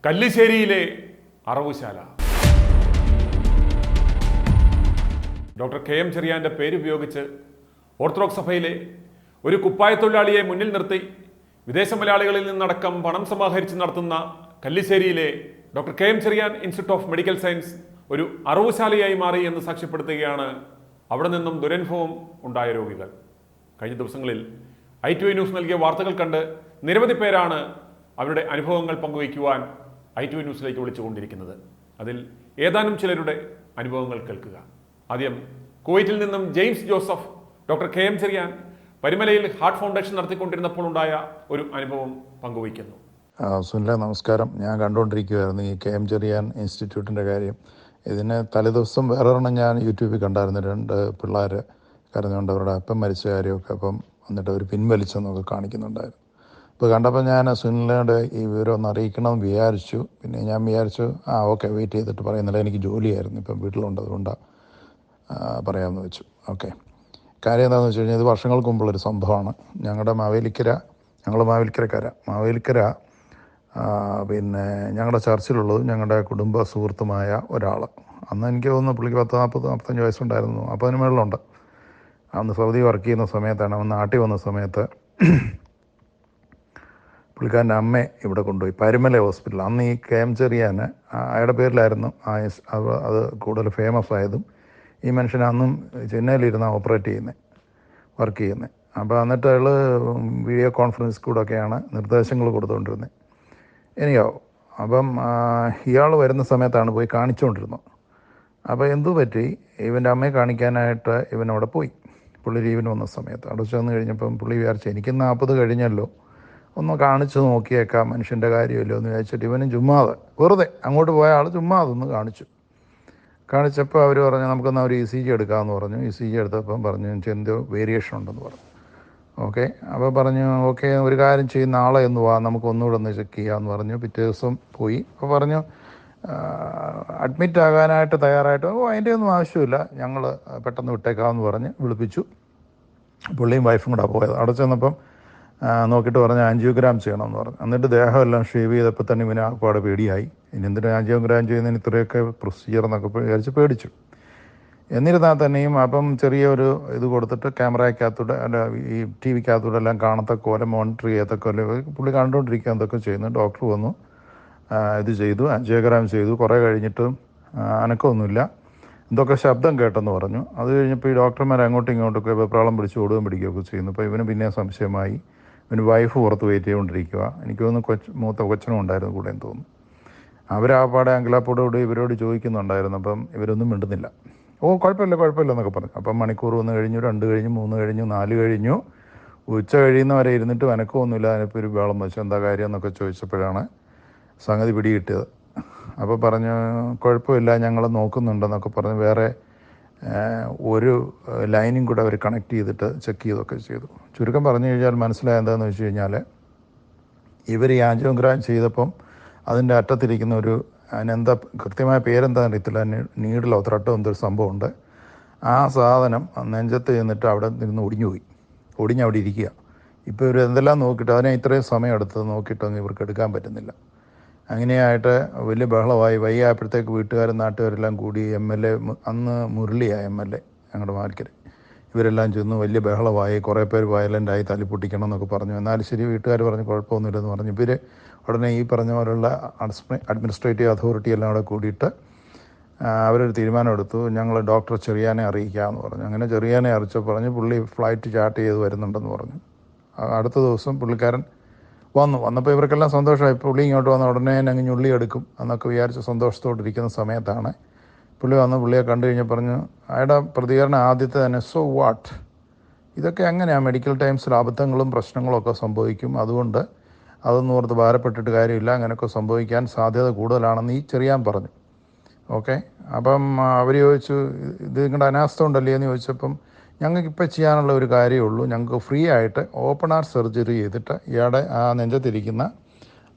കല്ലിശ്ശേരിയിലെ അറവുശാല. Doctor K M. ചെറിയാൻ്റെ പേരുപയോഗിച്ച് ഓർത്തഡോക്സ് സഭയിലെ ഒരു കുപ്പായത്തൊഴിലാളിയെ മുന്നിൽ നിർത്തി വിദേശ മലയാളികളിൽ നിന്നടക്കം പണം സമാഹരിച്ച് നടത്തുന്ന കല്ലിശ്ശേരിയിലെ doctor K M. Cherian institute of medical science ഒരു അറവുശാലയായി മാറി എന്ന് സാക്ഷ്യപ്പെടുത്തുകയാണ് അവിടെ നിന്നും ദുരനുഭവം ഉണ്ടായ രോഗികൾ. കഴിഞ്ഞ ദിവസങ്ങളിൽ i2i ന്യൂസ് നൽകിയ വാർത്തകൾ കണ്ട് നിരവധി പേരാണ് അവരുടെ അനുഭവങ്ങൾ പങ്കുവയ്ക്കുവാൻ i2i ന്യൂസിലേക്ക് വിളിച്ചുകൊണ്ടിരിക്കുന്നത്. അതിൽ ഏതാനും ചിലരുടെ അനുഭവങ്ങൾ കേൾക്കുക. ആദ്യം കുവൈറ്റിൽ നിന്നും James Joseph doctor K M. Cherian പരിമലയിൽ ഹാർട്ട് ഫൗണ്ടേഷൻ നടത്തിക്കൊണ്ടിരുന്നപ്പോൾ ഉണ്ടായ ഒരു അനുഭവം പങ്കുവയ്ക്കുന്നു. സുനില, നമസ്കാരം. ഞാൻ കണ്ടുകൊണ്ടിരിക്കുകയായിരുന്നു ഈ കെ.എം. ചെറിയാൻ ഇൻസ്റ്റിറ്റ്യൂട്ടിൻ്റെ കാര്യം. ഇതിന് തലേദിവസം വേറൊരെണ്ണം ഞാൻ യൂട്യൂബിൽ കണ്ടായിരുന്നു. 2 പിള്ളേർ കരഞ്ഞുകൊണ്ട് അവരുടെ അപ്പം മരിച്ച കാര്യമൊക്കെ അപ്പം എന്നിട്ട് അവർ പിൻവലിച്ചെന്നൊക്കെ കാണിക്കുന്നുണ്ടായിരുന്നു. ഇപ്പോൾ കണ്ടപ്പോൾ ഞാൻ സുനിലയുടെ ഈ വിവരം ഒന്ന് അറിയിക്കണമെന്ന് വിചാരിച്ചു. പിന്നെ ഞാൻ വിചാരിച്ചു ഓക്കെ, വെയിറ്റ് ചെയ്തിട്ട് പറയുന്നില്ല, എനിക്ക് ജോലിയായിരുന്നു, ഇപ്പം വീട്ടിലുണ്ട്, അതുകൊണ്ടാണ് പറയാമെന്ന് വെച്ചു. ഓക്കെ, കാര്യം എന്താണെന്ന് വെച്ച് കഴിഞ്ഞാൽ ഇത് വർഷങ്ങൾക്ക് മുമ്പുള്ളൊരു സംഭവമാണ്. ഞങ്ങൾ മാവേലിക്കര പിന്നെ ഞങ്ങളുടെ ചർച്ചിലുള്ളതും ഞങ്ങളുടെ കുടുംബ സുഹൃത്തുമായ ഒരാൾ, അന്ന് എനിക്ക് തോന്നുന്നു പുള്ളിക്ക് 40-45 വയസ്സുണ്ടായിരുന്നു, 40 മേളിലുണ്ട്. അന്ന് സൗദി വർക്ക് ചെയ്യുന്ന സമയത്താണ്. അവൻ നാട്ടിൽ വന്ന സമയത്ത് പുള്ളിക്കാരൻ്റെ അമ്മയെ ഇവിടെ കൊണ്ടുപോയി പരിമല ഹോസ്പിറ്റൽ. അന്ന് ഈ കെ.എം. ചെറിയാൻ അയാളുടെ പേരിലായിരുന്നു അത് കൂടുതൽ ഫേമസ് ആയതും. ഈ മനുഷ്യൻ അന്നും ചെന്നൈയിലിരുന്ന് വർക്ക് ചെയ്യുന്നത്. അപ്പോൾ എന്നിട്ട് അയാൾ വീഡിയോ കോൺഫറൻസ് കൂടെയൊക്കെയാണ് നിർദ്ദേശങ്ങൾ കൊടുത്തുകൊണ്ടിരുന്നത്. അപ്പം ഇയാൾ വരുന്ന സമയത്താണ് പോയി കാണിച്ചുകൊണ്ടിരുന്നത്. അപ്പോൾ എന്തു പറ്റി, ഇവൻ്റെ അമ്മയെ കാണിക്കാനായിട്ട് ഇവനവിടെ പോയി. പുള്ളി ലീവിന് വന്ന സമയത്ത് അവിടെ ചെന്ന് കഴിഞ്ഞപ്പം പുള്ളി വിചാരിച്ചു എനിക്ക് 40 കഴിഞ്ഞല്ലോ, ഒന്ന് കാണിച്ച് നോക്കിയേക്കാം, മനുഷ്യൻ്റെ കാര്യമല്ലോ എന്ന് വിചാരിച്ചിട്ട് ഇവനും ചുമ്മാതെ വെറുതെ അങ്ങോട്ട് പോയ ആൾ ചുമ്മാതൊന്ന് കാണിച്ചപ്പോൾ അവർ പറഞ്ഞു നമുക്കൊന്ന് ഒരു ECG എടുക്കാമെന്ന് പറഞ്ഞു. ECG എടുത്തപ്പം പറഞ്ഞു എന്തോ വേരിയേഷൻ ഉണ്ടെന്ന് പറഞ്ഞു. ഓക്കെ, അപ്പോൾ പറഞ്ഞു ഓക്കെ, ഒരു കാര്യം ചെയ്യും, നാളെ ഒന്ന് വാ, നമുക്ക് ഒന്നുകൂടെ ഒന്ന് ചെക്ക് ചെയ്യാമെന്ന് പറഞ്ഞു. പിറ്റേ ദിവസം പോയി. അപ്പോൾ പറഞ്ഞു അഡ്മിറ്റ് ആകാനായിട്ട് തയ്യാറായിട്ട് അതിൻ്റെ ഒന്നും ആവശ്യമില്ല, ഞങ്ങൾ പെട്ടെന്ന് വിട്ടേക്കാമെന്ന് പറഞ്ഞ് വിളിപ്പിച്ചു. പുള്ളിയും വൈഫും കൂടെ പോയത്. അവിടെ ചെന്നപ്പം നോക്കിയിട്ട് പറഞ്ഞ് ആൻജിയോഗ്രാം ചെയ്യണമെന്ന് പറഞ്ഞു. എന്നിട്ട് ദേഹമെല്ലാം ഷേവ് ചെയ്തപ്പോൾ തന്നെ ഇവന് ആൾക്കാട് പേടിയായി. ഇനി എന്തിനാ ആൻജിയോഗ്രാം ചെയ്യുന്നതിന് ഇത്രയൊക്കെ പ്രൊസീജിയർ എന്നൊക്കെ വിചാരിച്ച് പേടിച്ചു. എന്നിരുന്നാൽ തന്നെയും അപ്പം ചെറിയൊരു ഇത് കൊടുത്തിട്ട് ക്യാമറയ്ക്കകത്തൂടെ ഈ TV-ക്കകത്തൂടെ എല്ലാം കാണത്തക്ക പോലെ മോണിറ്റർ ചെയ്യത്തക്ക പോലെ പുള്ളി കണ്ടുകൊണ്ടിരിക്കുക, എന്തൊക്കെ ചെയ്യുന്നു. ഡോക്ടർ വന്നു, ഇത് ചെയ്തു, ആൻജിയോഗ്രാം ചെയ്തു. കുറേ കഴിഞ്ഞിട്ടും അനക്കമൊന്നുമില്ല, എന്തൊക്കെ ശബ്ദം കേട്ടെന്ന് പറഞ്ഞു. അത് കഴിഞ്ഞപ്പോൾ ഈ ഡോക്ടർമാർ അങ്ങോട്ടും ഇങ്ങോട്ടൊക്കെ വെപ്രാളം പിടിച്ച് ഓടുകയും പിടിക്കുകയൊക്കെ ചെയ്യുന്നു. അപ്പോൾ ഇവന് പിന്നെ സംശയമായി. ഇവന് വൈഫ് പുറത്ത് വെയിറ്റ് ചെയ്തുകൊണ്ടിരിക്കുക. എനിക്ക് തോന്നുന്നു മൂത്ത കൊച്ചനും ഉണ്ടായിരുന്നു കൂടെ എന്ന് തോന്നുന്നു. അവരാപ്പാടെ അങ്കിലാപ്പോടോട് ഇവരോട് ചോദിക്കുന്നുണ്ടായിരുന്നു. അപ്പം ഇവരൊന്നും മിണ്ടുന്നില്ല. കുഴപ്പമില്ല എന്നൊക്കെ പറഞ്ഞു. അപ്പം മണിക്കൂർ 1 കഴിഞ്ഞു, 2 കഴിഞ്ഞു, 3 കഴിഞ്ഞു, 4 കഴിഞ്ഞു, ഉച്ച കഴിയുന്നവരെ ഇരുന്നിട്ട് അനക്കമൊന്നുമില്ല. അതിനിപ്പോൾ ഒരു വേളം വെച്ചു, എന്താ കാര്യം എന്നൊക്കെ ചോദിച്ചപ്പോഴാണ് സംഗതി പിടികിട്ടിയത്. അപ്പോൾ പറഞ്ഞു കുഴപ്പമില്ല, ഞങ്ങൾ നോക്കുന്നുണ്ടെന്നൊക്കെ പറഞ്ഞ് വേറെ ഒരു ലൈനും കൂടെ അവർ കണക്ട് ചെയ്തിട്ട് ചെക്ക് ചെയ്തൊക്കെ ചെയ്തു. ചുരുക്കം പറഞ്ഞു കഴിഞ്ഞാൽ മനസ്സിലായ എന്താണെന്ന് വെച്ച് കഴിഞ്ഞാൽ ഇവർ ഈ ആൻജിയോഗ്രാം ചെയ്തപ്പം അതിൻ്റെ അറ്റത്തിരിക്കുന്ന അതിനെന്താ കൃത്യമായ പേരെന്താ അറിയത്തില്ല, നീഡിലോ ത്രട്ടോ എന്തൊരു സംഭവമുണ്ട്. ആ സാധനം നെഞ്ചത്ത് ചെന്നിട്ട് അവിടെ നിന്ന് ഒടിഞ്ഞവിടെ ഇരിക്കുക. ഇപ്പോൾ ഇവർ എന്തെല്ലാം നോക്കിയിട്ട് അതിനെ ഇത്രയും സമയം എടുത്ത് നോക്കിയിട്ടൊന്നും ഇവർക്ക് എടുക്കാൻ പറ്റുന്നില്ല. അങ്ങനെയായിട്ട് വലിയ ബഹളമായി. വൈകിയപ്പോഴത്തേക്ക് വീട്ടുകാരും നാട്ടുകാരെല്ലാം കൂടി MLA, അന്ന് മുരളിയാണ് MLA ഞങ്ങളുടെ മാർക്കർ, ഇവരെല്ലാം ചെന്ന് വലിയ ബഹളമായി. കുറേ പേര് വയലൻ്റായി, തല്ലിപ്പൊട്ടിക്കണം എന്നൊക്കെ പറഞ്ഞു. എന്നാലും ശരി, വീട്ടുകാർ പറഞ്ഞു കുഴപ്പമൊന്നുമില്ലെന്ന് പറഞ്ഞു. ഇവർ ഉടനെ ഈ പറഞ്ഞ പോലുള്ള അഡ്മിനിസ്ട്രേറ്റീവ് അതോറിറ്റി എല്ലാം കൂടെ കൂടിയിട്ട് അവരൊരു തീരുമാനമെടുത്തു, ഞങ്ങൾ ഡോക്ടർ ചെറിയാനെ അറിയിക്കാമെന്ന് പറഞ്ഞു. അങ്ങനെ ചെറിയാനെ അറിയിച്ചപ്പോൾ പറഞ്ഞു പുള്ളി ഫ്ലൈറ്റ് ചാർട്ട് ചെയ്ത് വരുന്നുണ്ടെന്ന് പറഞ്ഞു. അടുത്ത ദിവസം പുള്ളിക്കാരൻ വന്നപ്പോൾ ഇവർക്കെല്ലാം സന്തോഷമായി. പുള്ളി ഇങ്ങോട്ട് വന്ന ഉടനെ അങ്ങ് ഞുള്ളി എടുക്കും എന്നൊക്കെ വിചാരിച്ച് സന്തോഷത്തോടിരിക്കുന്ന സമയത്താണ് പുള്ളി വന്ന് പുള്ളിയെ കണ്ടു കഴിഞ്ഞാൽ പറഞ്ഞു, അയാളുടെ പ്രതികരണം ആദ്യത്തെ തന്നെ സോ വാട്ട്, ഇതൊക്കെ എങ്ങനെയാണ് മെഡിക്കൽ ടൈംസിൽ അബദ്ധങ്ങളും പ്രശ്നങ്ങളും ഒക്കെ സംഭവിക്കും, അതുകൊണ്ട് അതൊന്നും ഓർത്ത് ഭാരപ്പെട്ടിട്ട് കാര്യമില്ല, അങ്ങനെയൊക്കെ സംഭവിക്കാൻ സാധ്യത കൂടുതലാണെന്ന് ഈ ചെറിയാൻ പറഞ്ഞു. ഓക്കെ, അപ്പം അവർ ചോദിച്ചു ഇത് നിങ്ങളുടെ അനാസ്ഥ ഉണ്ടല്ലേ എന്ന് ചോദിച്ചപ്പം ഞങ്ങൾക്കിപ്പോൾ ചെയ്യാനുള്ള ഒരു കാര്യമേ ഉള്ളൂ, ഞങ്ങൾക്ക് ഫ്രീ ആയിട്ട് ഓപ്പൺ ഹാർട്ട് സർജറി ചെയ്തിട്ട് ഇയാളുടെ ആ നെഞ്ചത്തിരിക്കുന്ന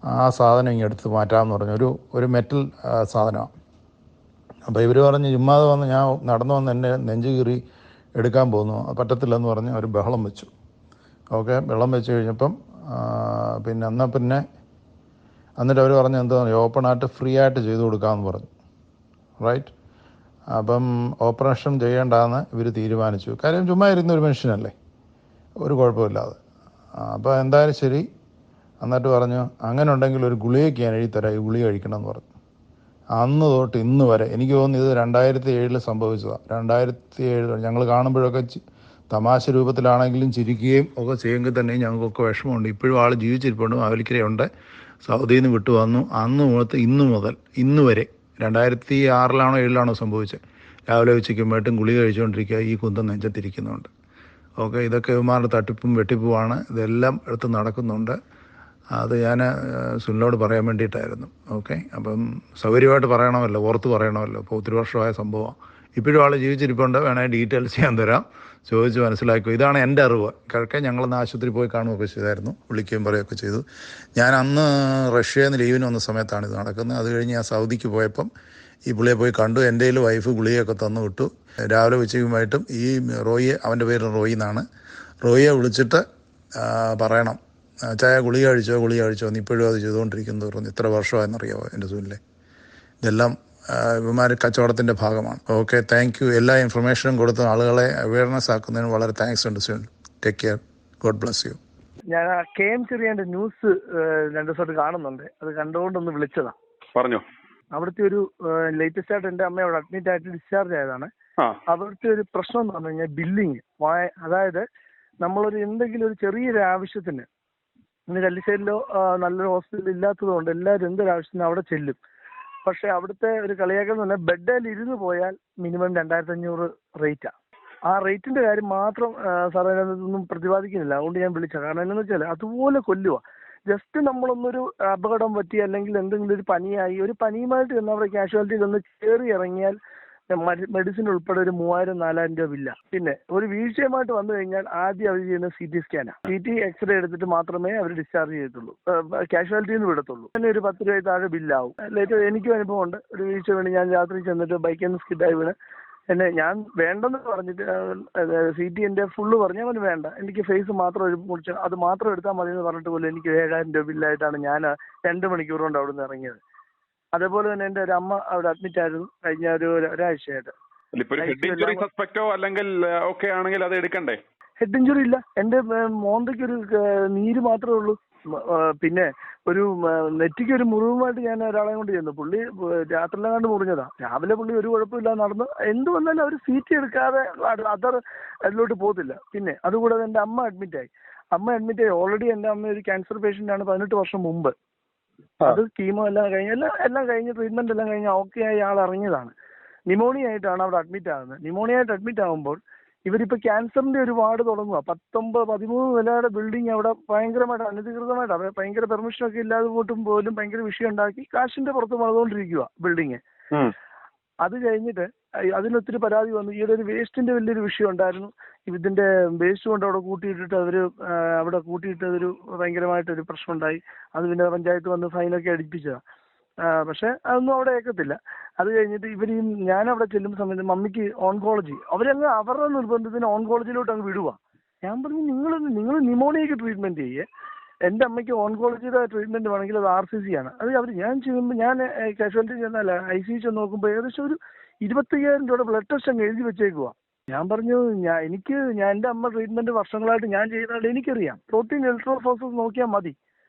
ആ സാധനം ഇങ്ങനെ എടുത്ത് മാറ്റാമെന്ന് പറഞ്ഞു. ഒരു മെറ്റൽ സാധനമാണ്. അപ്പോൾ ഇവർ പറഞ്ഞ് ചുമ്മാതെ വന്ന് ഞാൻ നടന്നു വന്ന് എൻ്റെ നെഞ്ച് കീറി എടുക്കാൻ പോകുന്നു, അത് പറ്റത്തില്ലെന്ന് പറഞ്ഞ് അവർ ബഹളം വെച്ചു. ഓക്കെ, ബഹളം വെച്ച് കഴിഞ്ഞപ്പം പിന്നെ എന്നിട്ട് അവർ പറഞ്ഞു എന്തോ ഓപ്പൺ ആയിട്ട് ഫ്രീ ആയിട്ട് ചെയ്തു കൊടുക്കാമെന്ന് പറഞ്ഞു. റൈറ്റ്. അപ്പം ഓപ്പറേഷൻ ചെയ്യേണ്ടെന്ന് ഇവർ തീരുമാനിച്ചു. കാര്യം ചുമ്മാ ഇരുന്നൊരു മനുഷ്യനല്ലേ, ഒരു കുഴപ്പമില്ലാതെ. അപ്പോൾ എന്തായാലും ശരി. എന്നിട്ട് പറഞ്ഞു അങ്ങനെ ഉണ്ടെങ്കിൽ ഒരു ഗുളികയ്ക്ക് ഞാൻ എഴുതി തരാം, ഈ ഗുളിക കഴിക്കണമെന്ന് പറഞ്ഞു. അന്ന് തൊട്ട് ഇന്ന് വരെ, എനിക്ക് തോന്നുന്നു ഇത് 2007 സംഭവിച്ചതാണ്. 2007 ഞങ്ങൾ കാണുമ്പോഴൊക്കെ തമാശ രൂപത്തിലാണെങ്കിലും ചിരിക്കുകയും ഒക്കെ ചെയ്യുമെങ്കിൽ തന്നെയും ഞങ്ങൾക്കൊക്കെ വിഷമമുണ്ട്. ഇപ്പോഴും ആൾ ജീവിച്ചിരിപ്പുണ്ട്, മാവേലിക്കരയുണ്ട്, സൗദിയിൽ നിന്ന് വിട്ടു വന്നു. അന്ന് മുതൽ ഇന്ന് വരെ 2006 7 സംഭവിച്ചത്. രാവിലെ ഉച്ചയ്ക്കും മേട്ടും ഗുളിക കഴിച്ചുകൊണ്ടിരിക്കുക, ഈ കുന്തം നെഞ്ചത്തിരിക്കുന്നുണ്ട്. ഓക്കെ, ഇതൊക്കെ ഇവന്മാരുടെ തട്ടിപ്പും വെട്ടിപ്പുമാണ്. ഇതെല്ലാം എടുത്ത് നടക്കുന്നുണ്ട്. അത് ഞാൻ സുനിലോട് പറയാൻ വേണ്ടിയിട്ടായിരുന്നു. ഓക്കെ, അപ്പം സൗകര്യമായിട്ട് പറയണമല്ലോ, ഓർത്ത് പറയണമല്ലോ. ഇപ്പോൾ ഒത്തിരി വർഷമായ സംഭവമാണ്. ഇപ്പോഴും ആൾ ജീവിച്ചിരിപ്പുണ്ട്, വേണമെങ്കിൽ ഡീറ്റെയിൽസ് ഞാൻ തരാം, ചോദിച്ച് മനസ്സിലാക്കുക. ഇതാണ് എൻ്റെ അറിവ്. കിഴക്കെ ഞങ്ങളന്ന് ആശുപത്രി പോയി കാണുകയൊക്കെ ചെയ്തായിരുന്നു, വിളിക്കുകയും പറയുകയൊക്കെ ചെയ്തു. ഞാൻ അന്ന് റഷ്യയിൽ നിന്ന് ലീവിന് വന്ന സമയത്താണ് ഇത് നടക്കുന്നത്. അത് കഴിഞ്ഞ് ഞാൻ സൗദിക്ക് പോയപ്പം ഈ പുള്ളിയെ പോയി കണ്ടു. എൻ്റെ കയ്യിൽ വൈഫ് ഗുളികയൊക്കെ തന്നു വിട്ടു. രാവിലെ ഉച്ചയുമായിട്ടും ഈ റോയിയെ, അവൻ്റെ പേര് റോയി എന്നാണ്, റോയിയെ വിളിച്ചിട്ട് പറയണം, ചായ ഗുളിക കഴിച്ചോ എന്ന്. ഇപ്പോഴും അത് ചെയ്തുകൊണ്ടിരിക്കുന്നത് പറഞ്ഞു. ഇത്ര വർഷമായെന്നറിയാമോ എൻ്റെ സുനിലെ. ഇതെല്ലാം ഇവന്മാർ കച്ചവടത്തിൻ്റെ ഭാഗമാണ്. Okay, thank you. എല്ലാ ഇൻഫർമേഷനും കൊടുത്ത് ആളുകളെ അവയർനെസ് ആക്കുന്നതിന് വളരെ താങ്ക്സ് ഉണ്ട് Sunil. Take care, God bless you. ഞാൻ KM ചെറിയാൻ്റെ ന്യൂസ് 2 ദിവസമായിട്ട് കാണുന്നുണ്ട്. അത് കണ്ടുകൊണ്ടൊന്ന് വിളിച്ചതാ. പറഞ്ഞോ. അവിടുത്തെ ഒരു ലേറ്റസ്റ്റ് ആയിട്ട് എൻ്റെ അമ്മ അവിടെ അഡ്മിറ്റ് ആയിട്ട് ഡിസ്ചാർജ് ആയതാണ്. അവിടുത്തെ ഒരു പ്രശ്നം എന്ന് പറഞ്ഞു കഴിഞ്ഞാൽ ബില്ലിങ്. അതായത് നമ്മളൊരു എന്തെങ്കിലും ഒരു ചെറിയൊരു ആവശ്യത്തിന്, ഇന്ന് കല്ലിശ്ശേരിയിലോ നല്ലൊരു ഹോസ്പിറ്റൽ ഇല്ലാത്തത് കൊണ്ട് എല്ലാവരും എന്തൊരാവശ്യത്തിന് അവിടെ ചെല്ലും. പക്ഷെ അവിടുത്തെ ഒരു കളിയാക്കൽ എന്ന് പറഞ്ഞാൽ ബെഡിൽ ഇരുന്ന് പോയാൽ മിനിമം 2500 റേറ്റാണ്. ആ റേറ്റിന്റെ കാര്യം മാത്രം സാറേ ഒന്നും പ്രതിപാദിക്കുന്നില്ല. അതുകൊണ്ട് ഞാൻ വിളിച്ച കാരണം എന്താണെന്ന് വെച്ചാൽ അതുപോലെ കൊല്ലുക. ജസ്റ്റ് നമ്മളൊന്നൊരു അപകടം പറ്റി അല്ലെങ്കിൽ എന്തെങ്കിലും ഒരു പനിയായി, ഒരു പനിയുമായിട്ട് ചെന്ന് അവിടെ കാഷ്വാലിറ്റിയിൽ ഒന്ന് കയറി ഇറങ്ങിയാൽ മെഡിസിൻ ഉൾപ്പെടെ ഒരു 3000-4000 രൂപ ബില്ല. പിന്നെ ഒരു വീഴ്ചയുമായിട്ട് വന്നു കഴിഞ്ഞാൽ ആദ്യം അവർ ചെയ്യുന്ന CT സ്കാനാണ്. CT എക്സ്റേ എടുത്തിട്ട് മാത്രമേ അവർ ഡിസ്ചാർജ് ചെയ്യത്തുള്ളൂ, കാഷ്വാലിറ്റിയിൽ നിന്ന് വിടത്തുള്ളൂ. പിന്നെ ഒരു 10 രൂപ താഴെ ബില്ലാവും. ലേറ്റർ എനിക്കും അനുഭവം ഉണ്ട്. ഒരു വീഴ്ച വേണ്ടി ഞാൻ രാത്രി ചെന്നിട്ട് ബൈക്കിൽ നിന്ന് സ്കിഡായി വീണ് എന്നെ ഞാൻ വേണ്ടെന്ന് പറഞ്ഞിട്ട് CT എൻ്റെ ഫുള്ള് പറഞ്ഞു. അവന് വേണ്ട, എനിക്ക് ഫേസ് മാത്രം ഒരു മുറിച്ച് അത് മാത്രം എടുത്താൽ മതി എന്ന് പറഞ്ഞിട്ട് പോലും എനിക്ക് 7000 രൂപ ബില്ലായിട്ടാണ് ഞാൻ 2 മണിക്കൂർ കൊണ്ട് അവിടെ നിന്ന് ഇറങ്ങിയത്. അതേപോലെ തന്നെ എൻ്റെ ഒരു അമ്മ അവിടെ അഡ്മിറ്റ് ആയിരുന്നു കഴിഞ്ഞ ഒരാഴ്ചയായിട്ട്. ഹെഡ് ഇഞ്ചുറി ഇല്ല, എൻ്റെ മോന്തയ്ക്കൊരു നീര് മാത്രമേ ഉള്ളൂ. പിന്നെ ഒരു നെറ്റിക്കൊരു മുറിവുമായിട്ട് ഞാൻ ഒരാളെ കൊണ്ട് ചെന്നു. പുള്ളി രാത്രിയിലെ കണ്ട് മുറിഞ്ഞതാ. രാവിലെ പുള്ളി ഒരു കുഴപ്പമില്ലാതെ നടന്ന് എന്ത് വന്നാലും അവർ CT എടുക്കാതെ അതർ അതിലോട്ട് പോകത്തില്ല. പിന്നെ അതുകൂടാതെ എൻ്റെ അമ്മ അഡ്മിറ്റായി. ഓൾറെഡി എൻ്റെ അമ്മ ഒരു ക്യാൻസർ പേഷ്യൻ്റ് ആണ് 18 വർഷം മുമ്പ്. അത് കീമോ എല്ലാം കഴിഞ്ഞ് ട്രീറ്റ്മെന്റ് എല്ലാം കഴിഞ്ഞ് ഓക്കെ ആയി ആൾ ഇറങ്ങിയതാണ്. ന്യൂമോണിയ ആയിട്ടാണ് അവിടെ അഡ്മിറ്റ് ആകുന്നത്. ന്യൂമോണിയ ആയിട്ട് അഡ്മിറ്റ് ആകുമ്പോൾ ഇവരിപ്പോൾ ക്യാൻസറിന്റെ ഒരു വാർഡ് തുടങ്ങുക. 19-13 നിലയുടെ ബിൽഡിംഗ് അവിടെ ഭയങ്കരമായിട്ട് അനധികൃതമായിട്ട്, അത് ഭയങ്കര പെർമിഷനൊക്കെ ഇല്ലാതെ പോലും ഭയങ്കര വിഷയം ഉണ്ടാക്കി കാശിന്റെ പുറത്ത് വളർന്നുകൊണ്ടിരിക്കുക ബിൽഡിങ്. അത് കഴിഞ്ഞിട്ട് അതിനൊത്തിരി പരാതി വന്നു. ഈയിടെ ഒരു വേസ്റ്റിന്റെ വലിയൊരു വിഷയം ഉണ്ടായിരുന്നു. ഇതിന്റെ വേസ്റ്റ് കൊണ്ട് അവിടെ കൂട്ടിയിട്ട് അതൊരു ഭയങ്കരമായിട്ടൊരു പ്രശ്നം ഉണ്ടായി. അത് പിന്നെ പഞ്ചായത്ത് വന്ന് ഫൈനൊക്കെ അടിപ്പിച്ചതാണ്. പക്ഷെ അതൊന്നും അവിടെ ഏക്കത്തില്ല. അത് കഴിഞ്ഞിട്ട് ഞാൻ അവിടെ ചെല്ലുന്ന സമയത്ത് മമ്മിക്ക് ഓൺകോളജി, അവരുടെ നിർബന്ധത്തിന് ഓൺകോളജിയിലോട്ട് അങ്ങ് വിടുക. ഞാൻ പറഞ്ഞു നിങ്ങൾ ന്യൂമോണിയക്ക് ട്രീറ്റ്മെന്റ് ചെയ്യേ, എൻ്റെ അമ്മയ്ക്ക് ഓൺകോളജിയുടെ ട്രീറ്റ്മെന്റ് വേണമെങ്കിൽ അത് RCC ആണ്. അത് ഞാൻ ചെയ്യുമ്പോൾ ഞാൻ കാഷ്വാലിറ്റി ചെന്നല്ല ICU ചെന്ന് നോക്കുമ്പോൾ ഏകദേശം ഒരു 25,000 രൂപയുടെ ബ്ലഡ് ടെസ്റ്റ് അങ്ങ് എഴുതി വെച്ചേക്കുക. ഞാൻ പറഞ്ഞു എൻ്റെ അമ്മ ട്രീറ്റ്മെന്റ് വർഷങ്ങളായിട്ട് ഞാൻ ചെയ്യുന്നതുകൊണ്ട് എനിക്കറിയാം. പ്രോട്ടീൻ എലക്ട്രോഫോറസിസ് നോക്കിയാൽ മതി.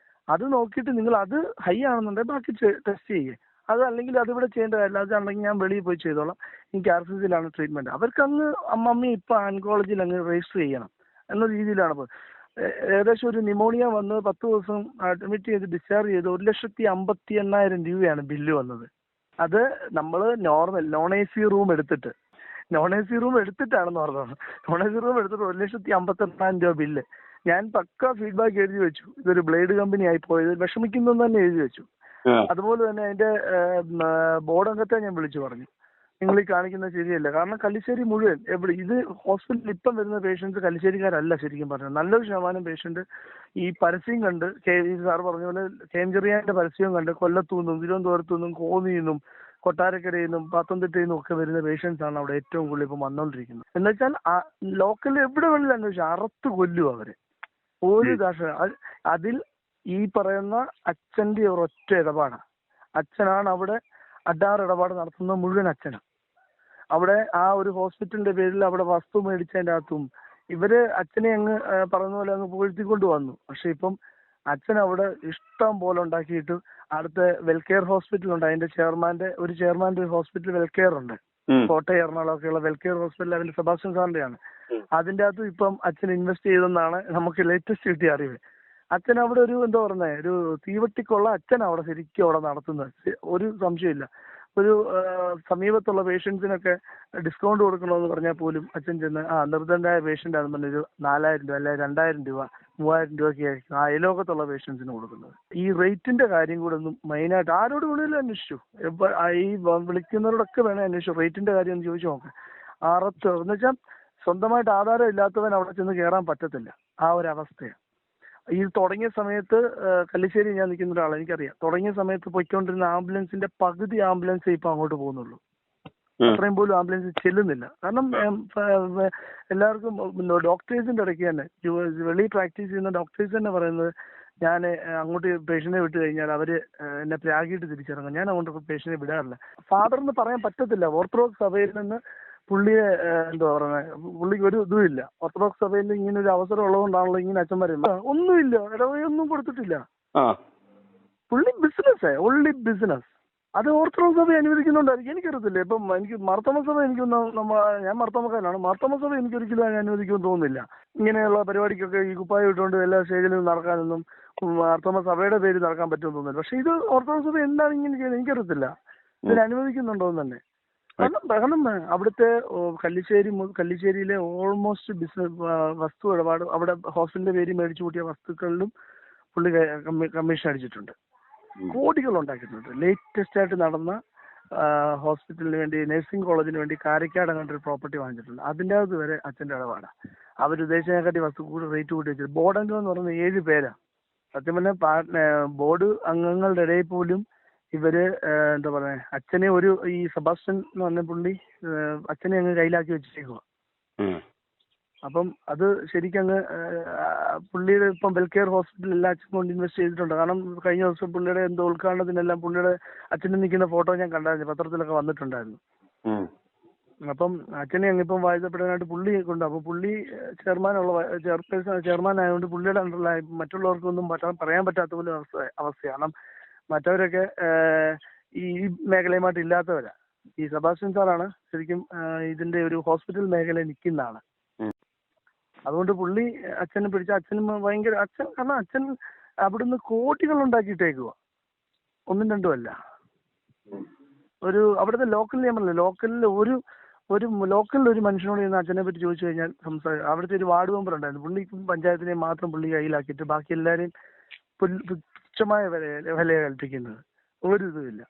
അത് നോക്കിയിട്ട് നിങ്ങൾ അത് ഹൈ ആണെന്നുണ്ടെങ്കിൽ ബാക്കി ടെസ്റ്റ് ചെയ്യേ. അതല്ലെങ്കിൽ അതിവിടെ ചെയ്യേണ്ട കാര്യമില്ല. അതാണെങ്കിൽ ഞാൻ വെളിയിൽ പോയി ചെയ്തോളാം, എനിക്ക് RCCയിലാണ് ട്രീറ്റ്മെന്റ്. അവർക്ക് അങ്ങ് മമ്മി ഇപ്പം ഓൺകോളജിയിൽ അങ്ങ് രജിസ്റ്റർ ചെയ്യണം എന്ന രീതിയിലാണ് ഇപ്പോൾ. ഏകദേശം ഒരു ന്യൂമോണിയ വന്ന് 10 ദിവസം അഡ്മിറ്റ് ചെയ്ത് ഡിസ്ചാർജ് ചെയ്ത് 1,58,000 രൂപയാണ് ബില്ല് വന്നത്. അത് നമ്മൾ നോൺ AC റൂം എടുത്തിട്ടാണെന്ന് പറഞ്ഞത്. നോൺ AC റൂം എടുത്തിട്ട് 1,58,000 രൂപ ബില്ല്. ഞാൻ പക്ക ഫീഡ്ബാക്ക് എഴുതി വെച്ചു. ഇതൊരു ബ്ലേഡ് കമ്പനി ആയി പോയത് വിഷമിക്കുന്നു തന്നെ എഴുതി വെച്ചു. അതുപോലെ തന്നെ അതിന്റെ ബോർഡ് അംഗത്തെ ഞാൻ വിളിച്ചു പറഞ്ഞു, നിങ്ങൾ ഈ കാണിക്കുന്നത് ശരിയല്ല. കാരണം കല്ലിശ്ശേരി മുഴുവൻ ഇത് ഹോസ്പിറ്റലിൽ ഇപ്പം വരുന്ന പേഷ്യൻസ് കല്ലിശ്ശേരിക്കാരല്ല. ശരിക്കും പറഞ്ഞത് നല്ലൊരു ശതമാനം പേഷ്യന്റ് ഈ പരസ്യം കണ്ട്, സാർ പറഞ്ഞ പോലെ KM ചെറിയാന്റെ പരസ്യം കണ്ട് കൊല്ലത്തുനിന്നും തിരുവനന്തപുരത്തുനിന്നും കോന്നിയിൽ കൊട്ടാരക്കരയിൽ നിന്നും പത്തനംതിട്ടയിൽ നിന്നും ഒക്കെ വരുന്ന പേഷ്യൻസ് ആണ് അവിടെ ഏറ്റവും കൂടുതൽ ഇപ്പം വന്നുകൊണ്ടിരിക്കുന്നത്. എന്നുവെച്ചാൽ ലോക്കലിൽ എവിടെ വേണമെങ്കിലും അന്വേഷിച്ചു അറുത്ത് കൊല്ലും അവര്. ഒരു അതിൽ ഈ പറയുന്ന അച്ഛന്റെ ഒരൊറ്റ ഇടപാടാണ്. അച്ഛനാണ് അവിടെ അഡാർ ഇടപാട് നടത്തുന്നത്, മുഴുവൻ അച്ഛനാണ്. അവിടെ ആ ഒരു ഹോസ്പിറ്റലിന്റെ പേരിൽ അവിടെ വസ്തു മേടിച്ചതിൻ്റെ അകത്തും ഇവര് അച്ഛനെ അങ്ങ് പറയുന്ന പോലെ അങ്ങ് പുകഴ്ത്തിക്കൊണ്ട് വന്നു. പക്ഷെ ഇപ്പം അച്ഛൻ അവിടെ ഇഷ്ടം പോലെ ഉണ്ടാക്കിയിട്ട് അടുത്ത വെൽകെയർ ഹോസ്പിറ്റൽ ഉണ്ട്, അതിന്റെ ചെയർമാന്റെ ഒരു ഹോസ്പിറ്റൽ വെൽകെയർ ഉണ്ട്, കോട്ടയം എറണാകുളമൊക്കെയുള്ള വെൽകെയർ ഹോസ്പിറ്റൽ അതിന്റെ സെബാസ്റ്റ്യൻ സാറിന്റെയാണ്. അതിന്റെ അകത്തും ഇപ്പം അച്ഛൻ ഇൻവെസ്റ്റ് ചെയ്തെന്നാണ് നമുക്ക് ലേറ്റസ്റ്റ് കിട്ടിയ അറിവ്. അച്ഛൻ അവിടെ ഒരു എന്താ പറയുന്നത്, ഒരു തീവട്ടിക്കുള്ള അച്ഛൻ അവിടെ ശരിക്കും അവിടെ നടത്തുന്നത്, ഒരു സംശയമില്ല. ഒരു സമീപത്തുള്ള പേഷ്യൻസിനൊക്കെ ഡിസ്കൗണ്ട് കൊടുക്കണമെന്ന് പറഞ്ഞാൽ പോലും അച്ഛൻ ചെന്ന് നിർദ്ധനായ പേഷ്യന്റ് ആണെന്ന് പറഞ്ഞൊരു 4000 രൂപ അല്ലെ 2000 രൂപ 3000 രൂപയ്ക്ക് ആയിരിക്കും അയലോകത്തുള്ള പേഷ്യൻസിന് കൊടുക്കുന്നത്. ഈ റേറ്റിന്റെ കാര്യം കൂടെ ഒന്നും മെയിനായിട്ട് ആരോട് വേണമെങ്കിലും അന്വേഷിച്ചു, ഈ വിളിക്കുന്നവരോടൊക്കെ വേണേൽ അന്വേഷിച്ചു, റേറ്റിന്റെ കാര്യം ഒന്ന് ചോദിച്ചു നോക്കാം. എന്ന് വെച്ചാൽ സ്വന്തമായിട്ട് ആധാരം ഇല്ലാത്തവൻ അവിടെ ചെന്ന് കയറാൻ പറ്റത്തില്ല, ആ ഒരു അവസ്ഥയാണ്. ഈ തുടങ്ങിയ സമയത്ത് കല്ലിശ്ശേരി ഞാൻ നിൽക്കുന്ന ഒരാളാണ്, എനിക്കറിയാം. തുടങ്ങിയ സമയത്ത് പൊയ്ക്കൊണ്ടിരുന്ന ആംബുലൻസിന്റെ പകുതി ആംബുലൻസ് ഇപ്പൊ അങ്ങോട്ട് പോകുന്നുള്ളൂ, അത്രയും പോലും ആംബുലൻസ് ചെല്ലുന്നില്ല. കാരണം എല്ലാവർക്കും ഡോക്ടേഴ്സിന്റെ ഇടയ്ക്ക് തന്നെ വെളി പ്രാക്ടീസ് ചെയ്യുന്ന ഡോക്ടേഴ്സ് തന്നെ പറയുന്നത്, ഞാൻ അങ്ങോട്ട് പേഷ്യന്റിനെ വിട്ട് കഴിഞ്ഞാൽ അവര് എന്നെ പ്രാഗിയിട്ട് തിരിച്ചിറങ്ങും, ഞാൻ അങ്ങോട്ട് പേഷ്യന്റിനെ വിടാറില്ല. ഫാദറിന് പറയാൻ പറ്റത്തില്ല. ഓർത്തഡോക്സ് സഭയിൽ നിന്ന് പുള്ളിയെ എന്താ പറയുന്നത്, പുള്ളിക്ക് ഒരു ഇതും ഇല്ല. ഓർത്തഡോക്സ് സഭയിൽ ഇങ്ങനെ ഒരു അവസരം ഉള്ളതുകൊണ്ടാണല്ലോ ഇങ്ങനെ അച്ഛന്മാരില്ല, ഒന്നുമില്ല, ഇടവയൊന്നും കൊടുത്തിട്ടില്ല. പുള്ളി ബിസിനസ്, ഓൺലി ബിസിനസ്. അത് ഓർത്തഡോക്സ് സഭ അനുവദിക്കുന്നുണ്ടായിരിക്കും, എനിക്കറിയത്തില്ല. ഇപ്പം എനിക്ക് മാർത്തോമ സഭ ഞാൻ മാർത്തോമക്കാരനാണ്, മാർത്തോമ സഭ എനിക്കൊരിക്കലും അനുവദിക്കുമെന്ന് തോന്നുന്നില്ല ഇങ്ങനെയുള്ള പരിപാടിക്കൊക്കെ ഈ കുപ്പായം ഇട്ടുകൊണ്ട് എല്ലാ സ്റ്റേജിലും നടക്കാനൊന്നും മാർത്തോമ സഭയുടെ പേര് നടക്കാൻ പറ്റുമെന്ന് തോന്നുന്നില്ല. പക്ഷെ ഇത് ഓർത്തഡോക്സ് സഭ എന്താണ് ഇങ്ങനെ ചെയ്യുന്നത് എനിക്കറിയത്തില്ല, ഇതിന് അനുവദിക്കുന്നുണ്ടോന്ന് തന്നെ. കാരണം അവിടുത്തെ കല്ലിശ്ശേരിയിലെ ഓൾമോസ്റ്റ് ബിസിനസ് വസ്തു ഇടപാട് അവിടെ ഹോസ്പിറ്റലിന്റെ പേര് മേടിച്ചു കൂട്ടിയ വസ്തുക്കളിലും പുള്ളി കമ്മീഷൻ അടിച്ചിട്ടുണ്ട്, കോടികൾ ഉണ്ടാക്കിയിട്ടുണ്ട്. ലേറ്റസ്റ്റ് ആയിട്ട് നടന്ന ഹോസ്പിറ്റലിന് വേണ്ടി, നഴ്സിംഗ് കോളേജിന് വേണ്ടി കാരക്കാട് അങ്ങോട്ട് ഒരു പ്രോപ്പർട്ടി വാങ്ങിച്ചിട്ടുണ്ട്, അതിൻ്റെ അകത്ത് വരെ അച്ഛൻ്റെ ഇടപാടാണ്. അവർ ഉദ്ദേശിച്ചതിനെക്കാട്ടി വസ്തു കൂടി റേറ്റ് കൂട്ടി വെച്ചത്. ബോർഡ് അംഗം എന്ന് പറയുന്നത് 7 പേരാണ്. സത്യം പറഞ്ഞാൽ ബോർഡ് അംഗങ്ങളുടെ ഇടയിൽ പോലും ഇവര് എന്താ പറയാ, അച്ഛനെ ഈ സെബാസ്റ്റ്യൻ എന്ന് പറഞ്ഞ പുള്ളി അച്ഛനെ അങ്ങ് കയ്യിലാക്കി വെച്ചേക്കുക. അപ്പം അത് ശരിക്കും അങ്ങ് പുള്ളിയുടെ ഇപ്പം വെൽകെയർ ഹോസ്പിറ്റൽ എല്ലാ അച്ഛൻ കൊണ്ട് ഇൻവെസ്റ്റ് ചെയ്തിട്ടുണ്ട്. കാരണം കഴിഞ്ഞ ദിവസം പുള്ളിയുടെ എന്തോ ഉദ്ഘാടനത്തിനെല്ലാം പുള്ളിയുടെ അച്ഛനെ നിൽക്കുന്ന ഫോട്ടോ ഞാൻ കണ്ടായിരുന്നു, പത്രത്തിലൊക്കെ വന്നിട്ടുണ്ടായിരുന്നു. അപ്പം അച്ഛനെ അങ്ങ് ഇപ്പം വായിച്ചപ്പെടാനായിട്ട് പുള്ളി കൊണ്ട്, അപ്പൊ പുള്ളി ചെയർമാൻ ആയതുകൊണ്ട് പുള്ളിയുടെ അണ്ടറിലായി മറ്റുള്ളവർക്കൊന്നും പറയാൻ പറ്റാത്ത പോലെ അവസ്ഥയാണ്. കാരണം മറ്റവരൊക്കെ ഈ മേഖലയുമായിട്ട് ഇല്ലാത്തവരാ. ഈ സെബാസ്റ്റ്യൻ സാറാണ് ശരിക്കും ഇതിന്റെ ഒരു ഹോസ്പിറ്റൽ മേഖലയിൽ നിൽക്കുന്ന ആള്. അതുകൊണ്ട് പുള്ളി അച്ഛനെ പിടിച്ച അച്ഛനും ഭയങ്കര കാരണം അച്ഛൻ അവിടുന്ന് കോടികൾ ഉണ്ടാക്കിയിട്ടേക്കുക, ഒന്നും രണ്ടും അല്ല. അവിടുത്തെ ലോക്കൽ ഞാൻ പറഞ്ഞില്ല, ലോക്കലിൽ ഒരു മനുഷ്യനോട് ചെന്ന് അച്ഛനെ പറ്റി ചോദിച്ചു കഴിഞ്ഞാൽ അവിടുത്തെ ഒരു വാർഡ് മെമ്പർ ഉണ്ടായിരുന്നു, പുള്ളി പഞ്ചായത്തിനെ മാത്രം പുള്ളി കയ്യിലാക്കിയിട്ട് ബാക്കി എല്ലാവരെയും തുച്ഛമായ വില കൽപ്പിക്കുന്നത്, ഒരു ഇതുമില്ല.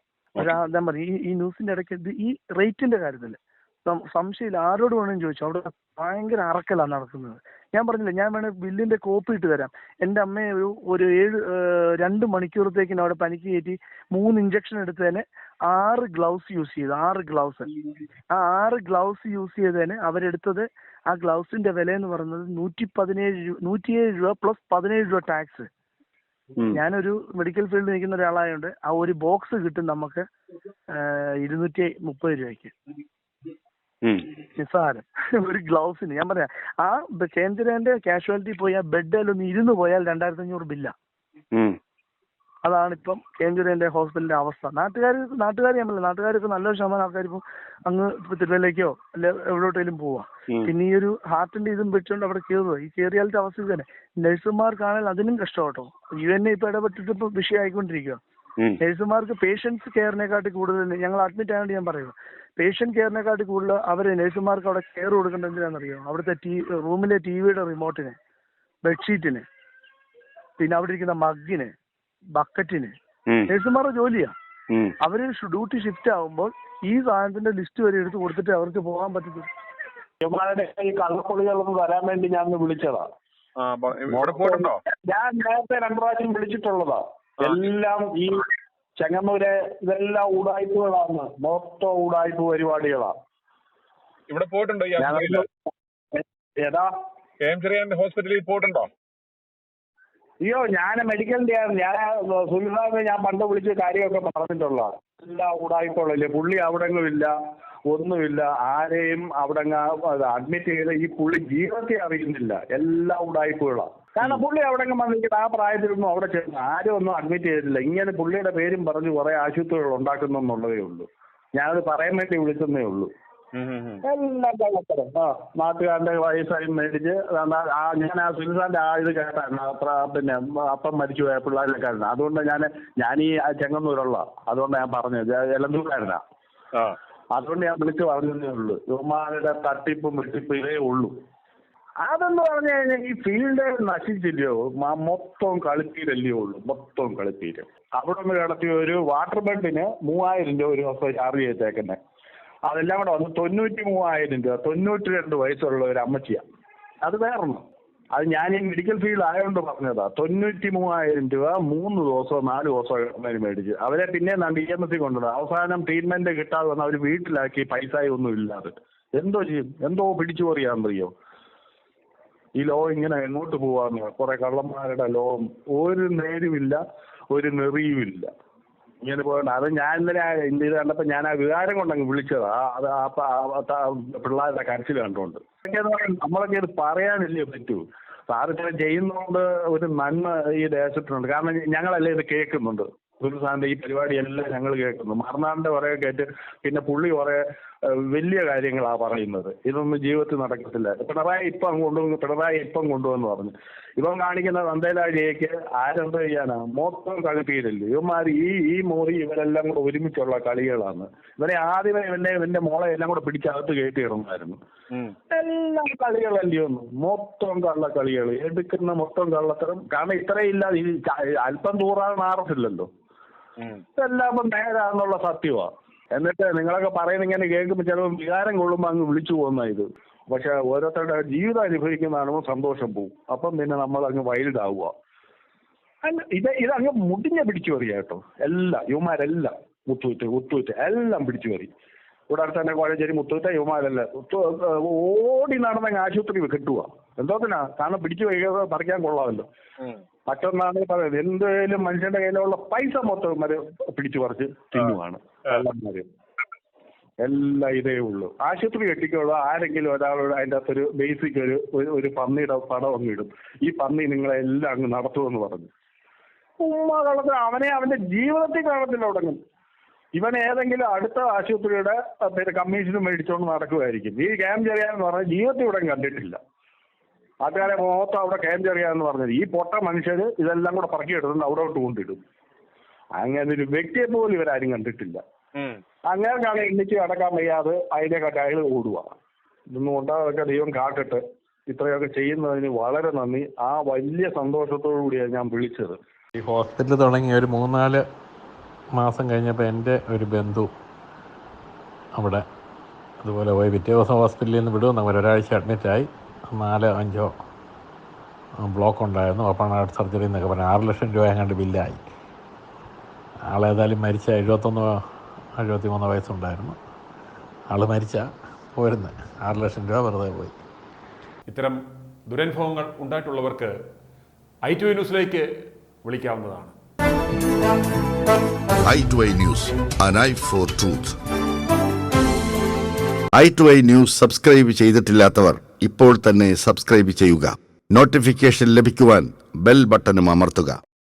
ഞാൻ പറയും ഈ ന്യൂസിന്റെ ഇടയ്ക്ക് ഈ റേറ്റിന്റെ കാര്യത്തിൽ സംശയമില്ല, ആരോട് വേണമെങ്കിലും ചോദിച്ചു, അവിടെ ഭയങ്കര അറക്കലാണ് നടക്കുന്നത്. ഞാൻ പറഞ്ഞില്ല, ഞാൻ വേണേൽ ബില്ലിന്റെ കോപ്പി ഇട്ട് തരാം. എൻ്റെ അമ്മയെ ഒരു 2 മണിക്കൂറത്തേക്കിന് അവിടെ പനിക്ക് കയറ്റി 3 ഇഞ്ചക്ഷൻ എടുത്തതിന് 6 ഗ്ലൗസ് യൂസ് ചെയ്തു. 6 ഗ്ലൗസ്. ആ 6 ഗ്ലൗസ് യൂസ് ചെയ്തതിന് അവരെടുത്തത്, ആ ഗ്ലൗസിന്റെ വില എന്ന് പറയുന്നത് 107 രൂപ പ്ലസ് 17 രൂപ ടാക്സ്. ഞാനൊരു മെഡിക്കൽ ഫീൽഡിൽ നിൽക്കുന്ന ഒരാളായതുകൊണ്ട് ആ ഒരു ബോക്സ് കിട്ടും നമുക്ക് 230 രൂപയ്ക്ക്, നിസ്സാരം ഒരു ഗ്ലൗസിന്. ഞാൻ പറയാം, ആ കേന്ദ്രന്റെ കാഷ്വാലിറ്റി പോയി ആ ബെഡിലൊന്ന് ഇരുന്ന് പോയാൽ 2500 ബില്ല. അതാണിപ്പം കേന്ദ്രന്റെ ഹോസ്പിറ്റലിന്റെ അവസ്ഥ. നാട്ടുകാർ ഞാൻ പറയില്ല, നാട്ടുകാർക്ക് നല്ലൊരു ശതമാനം ആൾക്കാർ ഇപ്പം അങ്ങ് തിരുവല്ലയ്ക്കോ അല്ലെ എവിടോട്ടേലും പോവാ. പിന്നെ ഈ ഒരു ഹാർട്ടിന്റെ ഇതും വെച്ചുകൊണ്ട് അവിടെ കയറുക, ഈ കയറിയാലത്തെ അവസ്ഥ തന്നെ. നഴ്സുമാർക്കാണെങ്കിൽ അതിനും കഷ്ടം കേട്ടോ. UN ഇപ്പൊ ഇടപെട്ടിട്ട് ഇപ്പൊ വിഷയമായിക്കൊണ്ടിരിക്കുക. നഴ്സുമാർക്ക് പേഷ്യൻസ് കെയറിനെക്കാട്ടി കൂടുതൽ, ഞങ്ങൾ അഡ്മിറ്റ് ആയതുകൊണ്ട് ഞാൻ പറയുക, പേഷ്യന്റ് കെയറിനെക്കാട്ടി കൂടുതൽ അവര് നഴ്സുമാർക്ക് അവിടെ കെയർ കൊടുക്കേണ്ടത് എന്തിനാണെന്നറിയോ? അവിടുത്തെ റൂമിലെ ടിവിയുടെ റിമോട്ടിന്, ബെഡ്ഷീറ്റിന്, പിന്നെ അവിടെ ഇരിക്കുന്ന മഗ്ഗിന്, ബക്കറ്റിന് നഴ്സുമാരുടെ ജോലിയാ. അവര് ഡ്യൂട്ടി ഷിഫ്റ്റ് ആകുമ്പോൾ ഈ സാധനത്തിന്റെ ലിസ്റ്റ് വരെ എടുത്ത് കൊടുത്തിട്ട് അവർക്ക് പോകാൻ പറ്റത്തില്ല. ഈ കള്ളപ്പൊളികളൊന്നും വരാൻ വേണ്ടി ഞാൻ വിളിച്ചതാ. ഞാൻ നേരത്തെ 2 പ്രാവശ്യം വിളിച്ചിട്ടുള്ളതാ. എല്ലാം ഈ ചെങ്ങന്നൂരെ ഇതെല്ലാം ഉടായ്പകളാണ്, മൊത്തം ഉടായ്പ പരിപാടികളാ. ഇവിടെ പോയിട്ടുണ്ടോ? ഏതാ KM ചെറിയാന്റെ ഹോസ്പിറ്റലിൽ പോയിട്ടുണ്ടോ? അയ്യോ ഞാൻ മെഡിക്കലിന്റെ ഞാൻ സുനിൽസാറിനെ ഞാൻ പണ്ട് വിളിച്ച് കാര്യമൊക്കെ പറഞ്ഞിട്ടുള്ളതാണ്. എല്ലാ ഉടായിപ്പോളില്ലേ, പുള്ളി അവിടെങ്ങും ഇല്ല, ഒന്നുമില്ല, ആരെയും അവിടെ അഡ്മിറ്റ് ചെയ്ത് ഈ പുള്ളി ജീവിതത്തെ അറിയുന്നില്ല. എല്ലാ ഉടായിപ്പുകളാണ്. കാരണം പുള്ളി അവിടെങ്ങും വന്നിട്ട് ആ പ്രായത്തിലൊന്നും അവിടെ ചെന്ന് ആരും ഒന്നും അഡ്മിറ്റ് ചെയ്തിട്ടില്ല. ഇങ്ങനെ പുള്ളിയുടെ പേരും പറഞ്ഞ് കുറെ ആശുപത്രികൾ ഉണ്ടാക്കുന്നു എന്നുള്ളതേ ഉള്ളൂ. ഞാനത് പറയാൻ വേണ്ടി വിളിച്ചെന്നേ ഉള്ളൂ. എല്ലാം കള്ളത്തരം. നാട്ടുകാരന്റെ വയസ്സായി മേടിച്ച് ഞാൻ ആ സുനിൽസാറിന്റെ ആ ഇത് കേട്ടായിരുന്നു. പിന്നെ അപ്പം മരിച്ചു പോയ പിള്ളേരിലേക്കായിരുന്നു. അതുകൊണ്ട് ഞാൻ ഈ ചെങ്ങന്നൂരുള്ള, അതുകൊണ്ട് ഞാൻ പറഞ്ഞത് എലന്തൂരായിരുന്നാ. അതുകൊണ്ട് ഞാൻ വിളിച്ച് പറഞ്ഞതേ ഉള്ളൂ. യുവമാരുടെ തട്ടിപ്പും വെട്ടിപ്പും ഇതേ ഉള്ളൂ. അതെന്ന് പറഞ്ഞു കഴിഞ്ഞാൽ ഈ ഫീൽഡ് നശിച്ചില്ലയോ, മൊത്തം കളിപ്പീരല്ലേ ഉള്ളൂ, മൊത്തം കളിപ്പീര്. അവിടെ നിന്ന് കിടത്തിയ ഒരു വാട്ടർ ബെഡിന് 3000 രൂപ ഒരു ദിവസം ചാർജ് ചെയ്തേക്കുന്നത്. അതെല്ലാം കൂടെ വന്ന് 93,000 രൂപ. 92 വയസ്സുള്ള ഒരു അമ്മച്ചിയാണ്. അത് വേറൊന്നും. അത് ഞാൻ ഈ മെഡിക്കൽ ഫീൽഡ് ആയതുകൊണ്ട് പറഞ്ഞതാ. 93,000 രൂപ 3 ദിവസമോ 4 ദിവസമോ മേടിച്ച് അവരെ പിന്നെ EMS കൊണ്ടുവന്നു. അവസാനം ട്രീറ്റ്മെന്റ് കിട്ടാതെ വന്ന് അവർ വീട്ടിലാക്കി, പൈസ ഒന്നും ഇല്ലാതെ. എന്തോ ചെയ്യും? എന്തോ പിടിച്ചു പറിയാന്നറിയോ ഈ ലോ ഇങ്ങനെ എങ്ങോട്ട് പോവാന്ന്? കുറെ കള്ളന്മാരുടെ ലോ, ഒരു നേരുമില്ല, ഒരു നെറിയുമില്ല. ഇങ്ങനെ പോകണ്ട. അത് ഞാൻ ഇന്നലെ ഇത് കണ്ടപ്പോൾ ഞാൻ ആ വികാരം കൊണ്ടങ്ങ് വിളിച്ചതാ. അത് പിള്ളേരുടെ കരച്ചിൽ കണ്ടുകൊണ്ട്. നമ്മളൊക്കെ ഇത് പറയാനില്ലേ പറ്റൂ. സാർ ഇത്ര ചെയ്യുന്നതുകൊണ്ട് ഒരു നന്മ ഈ ദേശത്തുണ്ട്. കാരണം ഞങ്ങളല്ലേ ഇത് കേൾക്കുന്നുണ്ട്. സുനിൽസാറിന്റെ ഈ പരിപാടിയെല്ലാം ഞങ്ങൾ കേൾക്കുന്നു. മറുനാടിന്റെ കുറെ കേട്ട് പിന്നെ പുള്ളി കുറെ വലിയ കാര്യങ്ങളാണ് പറയുന്നത്. ഇതൊന്നും ജീവിതത്തിൽ നടക്കത്തില്ല. പിണറായി ഇപ്പം കൊണ്ടുവന്ന് പറഞ്ഞു. ഇവൻ കാണിക്കുന്ന വന്ദേലാഴിയേക്ക് ആരെന്ത് ചെയ്യാനാ? മൊത്തം കളിപ്പീരല്ലേ ഇവന്മാർ. ഈ മോദി ഇവരെല്ലാം കൂടെ ഒരുമിച്ചുള്ള കളികളാണ്. ഇവരെ ആദ്യമേ ഇവന്റെ മോളെ എല്ലാം കൂടെ പിടിച്ചകത്ത് കയറ്റി ഇടുന്നായിരുന്നു. എല്ലാം കളികളല്ലയോന്നു, മൊത്തം കള്ളക്കളികൾ, എടുക്കുന്ന മൊത്തം കള്ളത്തരം. കാരണം ഇത്രയില്ല, ഈ അല്പം തൂറാൻ മാറത്തില്ലല്ലോ. ഇതെല്ലാം നേരാന്നുള്ള സത്യമാണ്. എന്നിട്ട് നിങ്ങളൊക്കെ പറയുന്ന ഇങ്ങനെ കേൾക്കുമ്പോൾ ചിലപ്പോൾ വികാരം കൊള്ളുമ്പോൾ അങ്ങ് വിളിച്ചു പോകുന്ന ഇത്. പക്ഷെ ഓരോരുത്തരുടെ ജീവിതം അനുഭവിക്കുന്നതാണോ സന്തോഷം പോവും. അപ്പം പിന്നെ നമ്മൾ അങ്ങ് വൈൽഡ് ആവുക. ഇതങ്ങ് മുടിഞ്ഞ പിടിച്ചു പറിയാ കേട്ടോ. യുവമാരെല്ലാം മുത്തൂറ്റ് എല്ലാം പിടിച്ചു പറി. ഇവിടെ അടുത്ത് തന്നെ കോഴഞ്ചേരി മുത്തൂറ്റ യുവമാരെല്ലാം ഓടി നടന്നങ്ങ് ആശുപത്രി കിട്ടുക. എന്തോത്തിനാ? കാരണം പിടിച്ചു പറിക്കാൻ കൊള്ളാമല്ലോ. മറ്റൊന്നാണ് പറയുന്നത്, എന്തേലും മനുഷ്യന്റെ കയ്യിലുള്ള പൈസ മൊത്തം പിടിച്ചു പറിച്ച് തിന്നുവാണ് കള്ളന്മാര്. എല്ലാം ഇതേ ഉള്ളൂ. ആശുപത്രി കെട്ടിക്കുള്ള ആരെങ്കിലും ഒരാളോട് അതിൻ്റെ അകത്തൊരു ബേസിക് ഒരു പന്നിയുടെ പടം അങ്ങ് ഇടും. ഈ പന്നി നിങ്ങളെല്ലാം അങ്ങ് നടത്തുമെന്ന് പറഞ്ഞു. ഉമ്മാ കള്ളത്തിൽ അവന്റെ ജീവിതത്തിൽ കാണത്തില്ല തുടങ്ങും. ഇവൻ ഏതെങ്കിലും അടുത്ത ആശുപത്രിയുടെ കമ്മീഷനും മേടിച്ചോണ്ട് നടക്കുമായിരിക്കും. ഈ ക്യാമ്പ് ചെറിയാന്ന് പറഞ്ഞാൽ ജീവിതത്തിൽ ഇവിടെ കണ്ടിട്ടില്ല. നാട്ടുകാരെ മൊത്തം അവിടെ ക്യാമ്പ് ചെറിയാന്ന് പറഞ്ഞത് ഈ പൊട്ട മനുഷ്യർ ഇതെല്ലാം കൂടെ പറക്കിയെടുത്തുകൊണ്ട് അവിടോട്ട് കൊണ്ടിടും. അങ്ങനെ ഒരു വ്യക്തിയെ പോലും ഇവരാരും കണ്ടിട്ടില്ല. അങ്ങനെയാണ് എണ്ണിച്ച് അടക്കാൻ വയ്യാതെ അതിനെക്കാട്ടി അയാൾ ഓടുക. ഇതൊന്നും ഉണ്ടാതൊക്കെ ദൈവം കാക്കട്ടെ. ഇത്രയൊക്കെ ചെയ്യുന്നതിന് വളരെ നന്ദി. ആ വലിയ സന്തോഷത്തോടു കൂടിയാണ് ഞാൻ വിളിച്ചത്. ഈ ഹോസ്പിറ്റൽ തുടങ്ങി ഒരു 3-4 മാസം കഴിഞ്ഞപ്പോൾ എൻ്റെ ഒരു ബന്ധു അവിടെ അതുപോലെ പോയി പിറ്റേ ദിവസം ഹോസ്പിറ്റലിൽ നിന്ന് വിടുമെന്ന് ഒരാഴ്ച അഡ്മിറ്റായി. 4-5 ബ്ലോക്ക് ഉണ്ടായിരുന്നു. ഓപ്പൺ ഹാർട്ട് സർജറി എന്നൊക്കെ പറഞ്ഞാൽ 6 ലക്ഷം രൂപ എങ്ങാണ്ട് ബില്ലായി. ആളേതായാലും മരിച്ച 71-73 വയസ്സുണ്ടായിരുന്നു. ആൾ മരിച്ച പോരുന്നത് 6 ലക്ഷം രൂപ വെറുതെ പോയി. ഇത്തരം ദുരനുഭവങ്ങൾ ഉണ്ടായിട്ടുള്ളവർക്ക് i2i ന്യൂസിലേക്ക് വിളിക്കാവുന്നതാണ്. i2i News, an eye for truth. i2i News subscribe ചെയ്തിട്ടില്ലാത്തവർ ഇപ്പോൾ തന്നെ സബ്സ്ക്രൈബ് ചെയ്യുക. നോട്ടിഫിക്കേഷൻ ലഭിക്കുവാൻ ബെൽ ബട്ടണും അമർത്തുക.